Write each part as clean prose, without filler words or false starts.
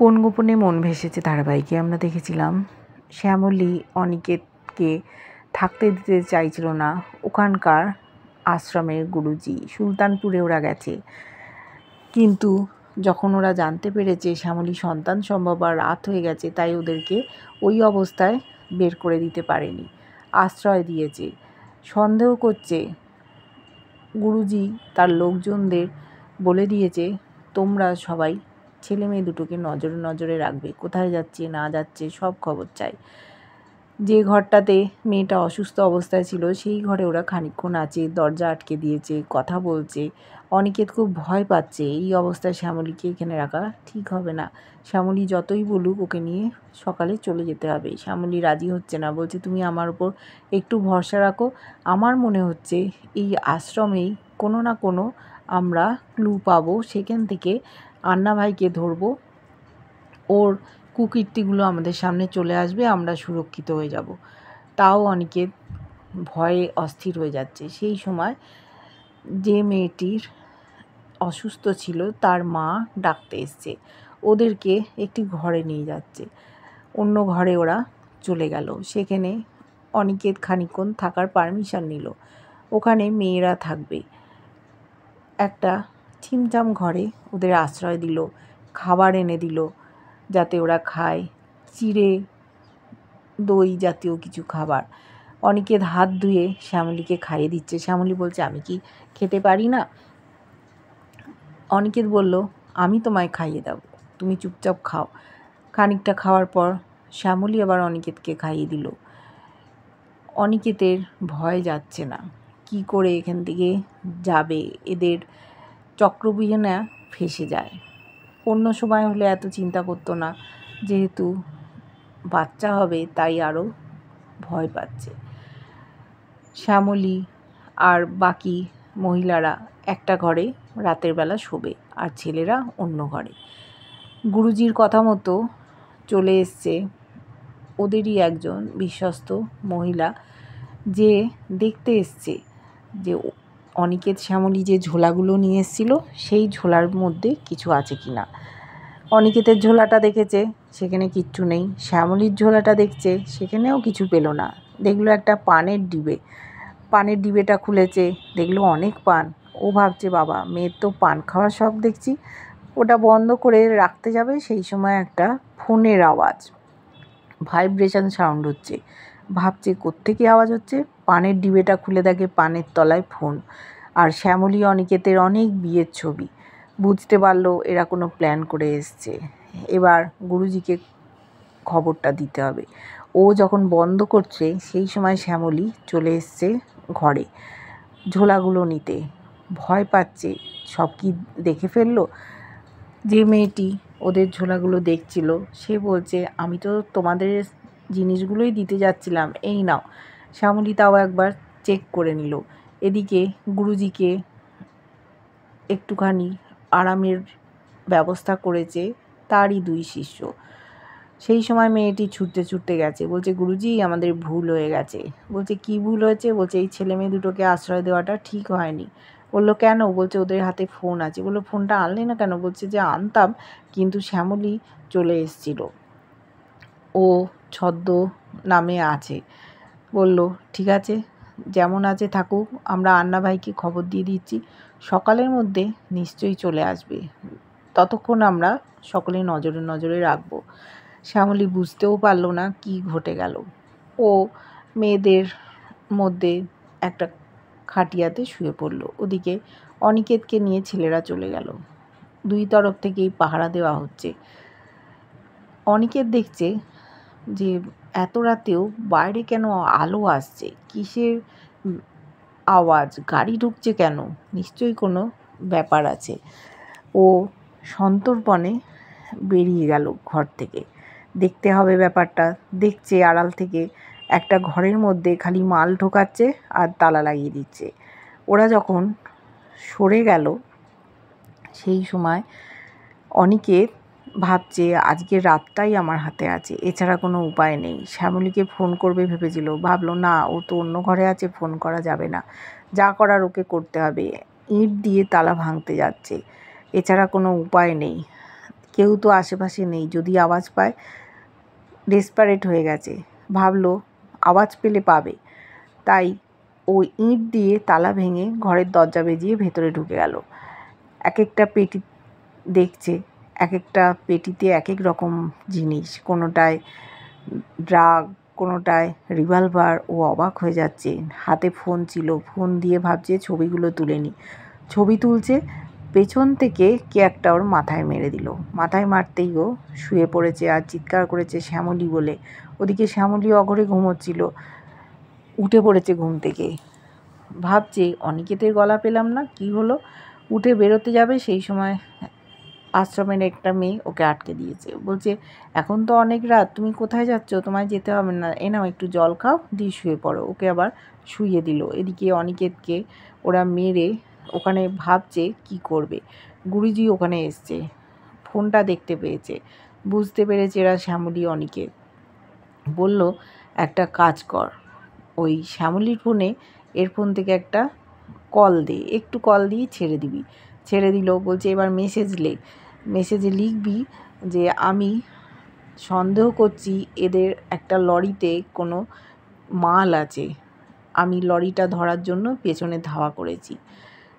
কোন গোপনে মন ভেসেছে ধারাবাহিকে আমরা দেখেছিলাম শ্যামলী অনিকেতকে থাকতে দিতে চাইছিল না। ওখানকার আশ্রমের গুরুজি সুলতানপুরে ওরা গেছে, কিন্তু যখন ওরা জানতে পেরেছে শ্যামলী সন্তান সম্ভব আর রাত হয়ে গেছে, তাই ওদেরকে ওই অবস্থায় বের করে দিতে পারেনি, আশ্রয় দিয়েছে। সন্দেহ করছে গুরুজি তার লোকজনদের বলে দিয়েছে, তোমরা সবাই ছেলে মেয়ে দুটোকে নজরে নজরে রাখবে, কোথায় যাচ্ছে না যাচ্ছে সব খবর চাই। যে ঘরটাতে মেয়েটা অসুস্থ অবস্থায় ছিল সেই ঘরে ওরা খানিকক্ষণ আছে, দরজা আটকে দিয়েছে, কথা বলছে। অনিকেত খুব ভয় পাচ্ছে, এই অবস্থায় শ্যামলীকে এখানে রাখা ঠিক হবে না। শ্যামলী যতই বলুক ওকে নিয়ে সকালে চলে যেতে হবে, শ্যামলী রাজি হচ্ছে না, বলছে তুমি আমার উপর একটু ভরসা রাখো। আমার মনে হচ্ছে এই আশ্রমেই কোনো না কোনো আমরা ক্লু পাবো, সেখান থেকে আন্না ভাইকে ধরবো, ওর কুকীর্তিগুলো আমাদের সামনে চলে আসবে, আমরা সুরক্ষিত হয়ে যাব। তাও অনিকেত ভয়ে অস্থির হয়ে যাচ্ছে। সেই সময় যে মেয়েটির অসুস্থ ছিল তার মা ডাকতে এসছে, ওদেরকে একটি ঘরে নিয়ে যাচ্ছে। অন্য ঘরে ওরা চলে গেল। সেখানে অনিকেত খানিকক্ষণ থাকার পারমিশন নিল, ওখানে মেয়েরা থাকবে। একটা ছিমছাম ঘরে ওদের আশ্রয় দিল, খাবার এনে দিল যাতে ওরা খায়, চিড়ে দই জাতীয় কিছু খাবার। অনিকেত হাত ধুয়ে শ্যামলীকে খাইয়ে দিচ্ছে। শ্যামলী বলছে, আমি কি খেতে পারি না? অনিকেত বলল, আমি তোমায় খাইয়ে দেবো, তুমি চুপচাপ খাও। খানিকটা খাওয়ার পর শ্যামলী আবার অনিকেতকে খাইয়ে দিল। অনিকেতের ভয় যাচ্ছে না, কি করে এখান থেকে যাবে, এদের চক্রবিহনে ফেসে যায়। অন্য সময় হলে এত চিন্তা করতো না, যেহেতু বাচ্চা হবে তাই আরও ভয় পাচ্ছে। শ্যামলী আর বাকি মহিলারা একটা ঘরে রাতের বেলা শোবে, আর ছেলেরা অন্য ঘরে। গুরুজির কথা মতো চলে এসছে ওদেরই একজন বিশ্বস্ত মহিলা, যে দেখতে এসছে যে অনিকেত শ্যামলী যে ঝোলাগুলো নিয়ে এসেছিল সেই ঝোলার মধ্যে কিছু আছে কি না। অনিকেতের ঝোলাটা দেখেছে, সেখানে কিচ্ছু নেই। শ্যামলীর ঝোলাটা দেখছে, সেখানেও কিছু পেল না। দেখলো একটা পানের ডিবে, পানের ডিবেটা খুলেছে, দেখলো অনেক পান। ও ভাবছে, বাবা মেয়ের তো পান খাওয়ার শখ দেখছি। ওটা বন্ধ করে রাখতে যাবে, সেই সময় একটা ফোনের আওয়াজ, ভাইব্রেশন সাউন্ড হচ্ছে। ভাবছে কোত্থেকে আওয়াজ হচ্ছে, পানের ডিবেটা খুলে দেখে পানের তলায় ফোন, আর শ্যামলী অনিকেতের অনেক বিয়ের ছবি। বুঝতে পারলো এরা কোনো প্ল্যান করে এসছে, এবার গুরুজিকে খবরটা দিতে হবে। ও যখন বন্ধ করছে সেই সময় শ্যামলী চলে এসছে ঘরে ঝোলাগুলো নিতে। ভয় পাচ্ছে, সব কি দেখে ফেললো। যে মেয়েটি ওদের ঝোলাগুলো দেখছিল সে বলছে, আমি তো তোমাদের জিনিসগুলোই দিতে যাচ্ছিলাম, এই নাও। শ্যামলী তাও একবার চেক করে নিল। এদিকে গুরুজিকে একটুখানি আরামের ব্যবস্থা করেছে তারই দুই শিষ্য। সেই সময় মেয়েটি ছুটতে ছুটতে গেছে, বলছে, গুরুজি আমাদের ভুল হয়ে গেছে। বলছে, কি ভুল হয়েছে? বলছে, এই ছেলে মেয়ে দুটোকে আশ্রয় দেওয়াটা ঠিক হয়নি। বললো, কেন? বলছে, ওদের হাতে ফোন আছে। বললো, ফোনটা আনলে না কেন? বলছে যে আনতাম, কিন্তু শ্যামলী চলে এসেছিল, ও ছদ্ম নামে আছে। বলল, ঠিক আছে, যেমন আছে থাকুক, আমরা আন্না ভাইকে খবর দিয়ে দিচ্ছি, সকালের মধ্যে নিশ্চয়ই চলে আসবে, ততক্ষণ আমরা সকলে নজরে নজরে রাখবো। শ্যামলী বুঝতেও পারল না কি ঘটে গেল। ও মেয়েদের মধ্যে একটা খাটিয়াতে শুয়ে পড়ল। ওদিকে অনিকেতকে নিয়ে ছেলেরা চলে গেল। দুই তরফ থেকেই পাহারা দেওয়া হচ্ছে। অনিকেত দেখছে যে এত রাতেও বাইরে কেন আলো আসছে, কিসের আওয়াজ, গাড়ি ঢুকছে কেন, নিশ্চয়ই কোনো ব্যাপার আছে। ও সন্তর্পণে বেরিয়ে গেল ঘর থেকে, দেখতে হবে ব্যাপারটা। দেখছে আড়াল থেকে একটা ঘরের মধ্যে খালি মাল ঢোকাচ্ছে আর তালা লাগিয়ে দিচ্ছে। ওরা যখন সরে গেল সেই সময় অনিকেত ভাবছে, আজকের রাতটাই আমার হাতে আছে, এছাড়া কোনো উপায় নেই। শ্যামলীকে ফোন করবে ভেবেছিল, ভাবলো না, ও তো অন্য ঘরে আছে, ফোন করা যাবে না, যা করার ওকে করতে হবে। ইঁট দিয়ে তালা ভাঙতে যাচ্ছে, এছাড়া কোনো উপায় নেই। কেউ তো আশেপাশে নেই, যদি আওয়াজ পায়। ডেসপারেট হয়ে গেছে, ভাবলো আওয়াজ পেলে পাবে, তাই ও ইঁট দিয়ে তালা ভেঙে ঘরের দরজা বেজিয়ে ভেতরে ঢুকে গেল। এক একটা পেটি দেখছে, এক একটা পেটিতে এক এক রকম জিনিস, কোনোটায় ড্রাগ, কোনোটায় রিভলভার। ও অবাক হয়ে যাচ্ছে। হাতে ফোন ছিল, ফোন দিয়ে ভাবছে ছবিগুলো তুলে নি। ছবি তুলছে, পেছন থেকে কে একটা ওর মাথায় মেরে দিল। মাথায় মারতেই ও শুয়ে পড়েছে আর চিৎকার করেছে শ্যামলী বলে। ওদিকে শ্যামলী অঘরে ঘুমোচ্ছিল, উঠে পড়েছে ঘুম থেকে। ভাবছে অনিকেতের গলা পেলাম না, কি হলো। উঠে বেরোতে যাবে, সেই সময় আশ্রমের একটা মেয়ে ওকে আটকে দিয়েছে। বলছে এখন তো অনেক রাত, তুমি কোথায় যাচ্ছ, তোমায় যেতে হবে না, এ নাও একটু জল খাও, দিয়ে শুয়ে পড়ো। ওকে আবার শুইয়ে দিল। এদিকে অনিকেতকে ওরা মেরে ওখানে ভাবছে কি করবে। গুরুজি ওখানে এসছে, ফোনটা দেখতে পেয়েছে, বুঝতে পেরেছে এরা শ্যামলী অনিকেত। বলল একটা কাজ কর, ওই শ্যামলীর ফোনে এর ফোন থেকে একটা কল দে, একটু কল দিয়ে ছেড়ে দিবি। ছেড়ে দিল। বলছে এবার মেসেজে লিখবি যে আমি সন্দেহ করছি এদের একটা লরিতে কোনো মাল আছে, আমি লরিটা ধরার জন্য পেছনে ধাওয়া করেছি,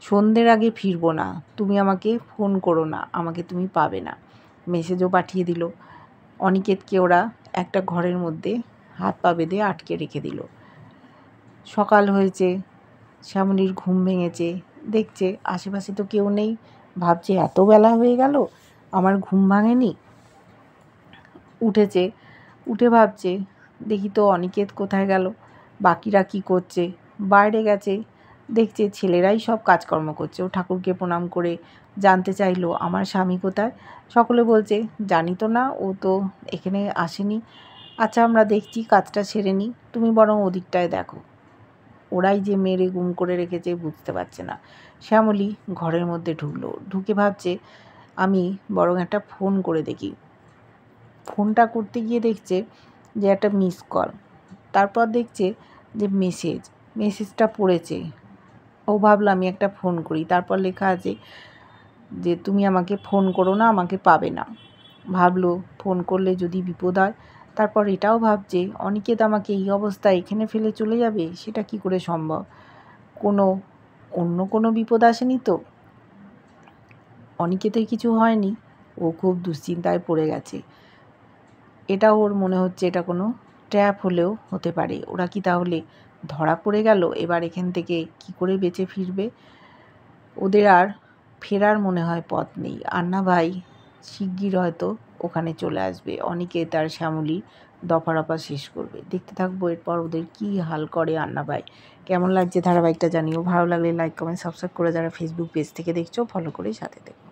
সন্ধ্যের আগে ফিরবো না, তুমি আমাকে ফোন করো না, আমাকে তুমি পাবে না। মেসেজও পাঠিয়ে দিল। অনিকেতকে ওরা একটা ঘরের মধ্যে হাত পা বেঁধে আটকে রেখে দিল। সকাল হয়েছে, শ্যামলীর ঘুম ভেঙেছে, দেখছে আশেপাশে তো কেউ নেই। ভাবছে এত বেলা হয়ে গেল, আমার ঘুম ভাঙেনি। উঠেছে, উঠে ভাবছে দেখি তো অনিকেত কোথায় গেল, বাকিরা কি করছে। বাইরে গেছে, দেখছে ছেলেরাই সব কাজকর্ম করছে। ও ঠাকুরকে প্রণাম করে জানতে চাইলো আমার স্বামী কোথায়। সকলে বলছে জানি তো না, ও তো এখানে আসেনি। আচ্ছা আমরা দেখছি, কাজটা সেরে নিই, তুমি বরং ওদিকটায় দেখো। ওরাই যে মেরে গুম করে রেখেছে বুঝতে পারছে না। শ্যামলী ঘরের মধ্যে ঢুকলো, ঢুকে ভাবছে আমি বরং একটা ফোন করে দেখি। ফোনটা করতে গিয়ে দেখছে যে একটা মিস কল, তারপর দেখছে যে মেসেজটা পড়েছে। ও ভাবলো আমি একটা ফোন করি, তারপর লেখা আছে যে তুমি আমাকে ফোন করো না, আমাকে পাবে না। ভাবলো ফোন করলে যদি বিপদ হয়। তারপর এটাও ভাবছে অনিকেত আমাকে এই অবস্থায় এখানে ফেলে চলে যাবে, সেটা কি করে সম্ভব, অন্য কোনো বিপদ আসেনি তো, অনিকেতের কিছু হয়নি। ও খুব দুশ্চিন্তায় পড়ে গেছে। এটা ওর মনে হচ্ছে এটা কোনো ট্র্যাপ হলেও হতে পারে। ওরা কি তাহলে ধরা পড়ে গেল? এবার এখান থেকে কি করে বেঁচে ফিরবে? ওদের আর ফেরার মনে হয় পথ নেই। আন্না ভাই শিগগির হয়তো ওখানে চলে আসবে, অনিকেত আর শ্যামলী দফারফা শেষ করবে। দেখতে থাকবো এরপর ওদের কি হাল করে আন্না ভাই। কেমন লাগছে ধারাবাহিকটা জানিও। ভালো লাগলে লাইক কমেন্ট সাবস্ক্রাইব করে যারা ফেসবুক পেজ থেকে দেখছো ফলো করে সাথে থেকো।